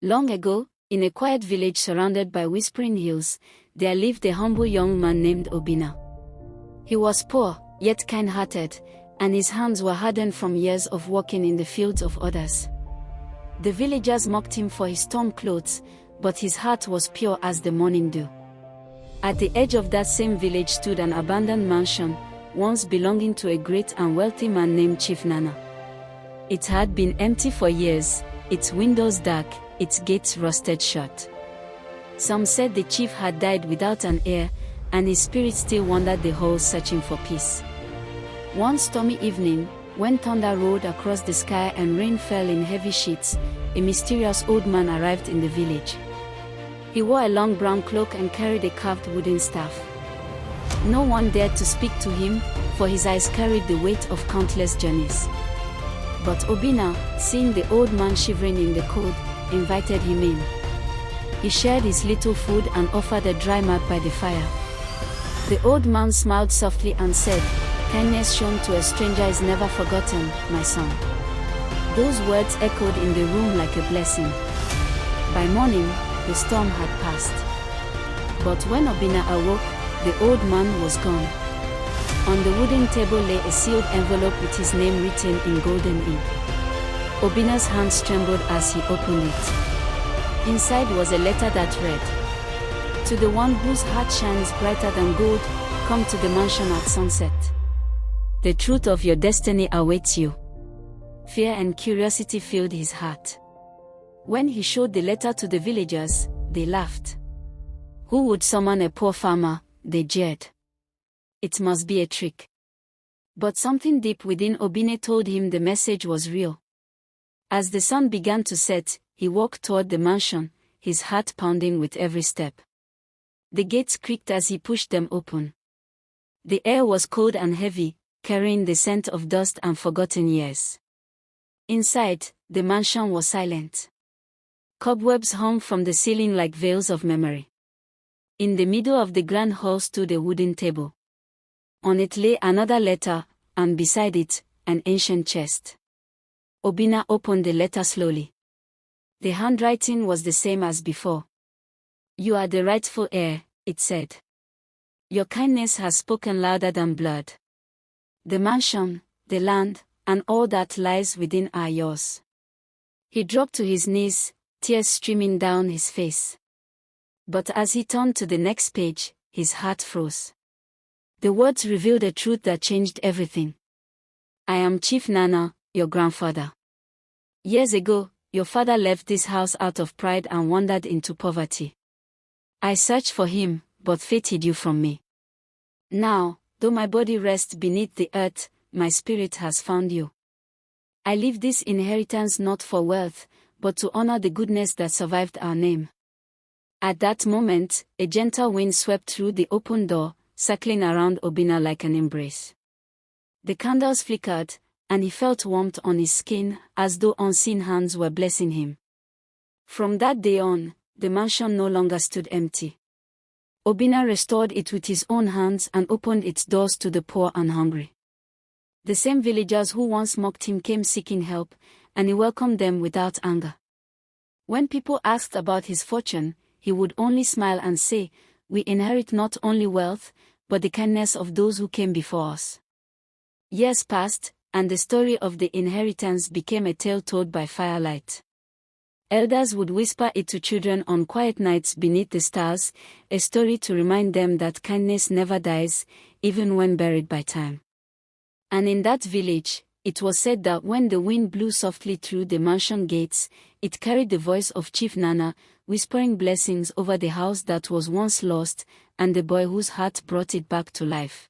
Long ago, in a quiet village surrounded by whispering hills, there lived a humble young man named Obinna. He was poor, yet kind-hearted, and his hands were hardened from years of working in the fields of others. The villagers mocked him for his torn clothes, but his heart was pure as the morning dew. At the edge of that same village stood an abandoned mansion, once belonging to a great and wealthy man named Chief Nana. It had been empty for years, its windows dark, its gates rusted shut. Some said the chief had died without an heir, and his spirit still wandered the halls searching for peace. One stormy evening, when thunder roared across the sky and rain fell in heavy sheets, a mysterious old man arrived in the village. He wore a long brown cloak and carried a carved wooden staff. No one dared to speak to him, for his eyes carried the weight of countless journeys. But Obinna, seeing the old man shivering in the cold, invited him in. He shared his little food and offered a dry mat by the fire. The old man smiled softly and said, "Kindness shown to a stranger is never forgotten, my son." Those words echoed in the room like a blessing. By morning, the storm had passed. But when Obinna awoke, the old man was gone. On the wooden table lay a sealed envelope with his name written in golden ink. Obinna's hands trembled as he opened it. Inside was a letter that read, "To the one whose heart shines brighter than gold, come to the mansion at sunset. The truth of your destiny awaits you." Fear and curiosity filled his heart. When he showed the letter to the villagers, they laughed. Who would summon a poor farmer, they jeered. It must be a trick. But something deep within Obinna told him the message was real. As the sun began to set, he walked toward the mansion, his heart pounding with every step. The gates creaked as he pushed them open. The air was cold and heavy, carrying the scent of dust and forgotten years. Inside, the mansion was silent. Cobwebs hung from the ceiling like veils of memory. In the middle of the grand hall stood a wooden table. On it lay another letter, and beside it, an ancient chest. Obinna opened the letter slowly. The handwriting was the same as before. "You are the rightful heir," it said. "Your kindness has spoken louder than blood. The mansion, the land, and all that lies within are yours." He dropped to his knees, tears streaming down his face. But as he turned to the next page, his heart froze. The words revealed a truth that changed everything. "I am Chief Nana, your grandfather. Years ago, your father left this house out of pride and wandered into poverty. I searched for him, but fate hid you from me. Now, though my body rests beneath the earth, my spirit has found you. I leave this inheritance not for wealth, but to honor the goodness that survived our name." At that moment, a gentle wind swept through the open door, circling around Obinna like an embrace. The candles flickered, and he felt warmth on his skin, as though unseen hands were blessing him. From that day on, the mansion no longer stood empty. Obinna restored it with his own hands and opened its doors to the poor and hungry. The same villagers who once mocked him came seeking help, and he welcomed them without anger. When people asked about his fortune, he would only smile and say, "We inherit not only wealth, but the kindness of those who came before us." Years passed, and the story of the inheritance became a tale told by firelight. Elders would whisper it to children on quiet nights beneath the stars, a story to remind them that kindness never dies, even when buried by time. And in that village, it was said that when the wind blew softly through the mansion gates, it carried the voice of Chief Nana, whispering blessings over the house that was once lost, and the boy whose heart brought it back to life.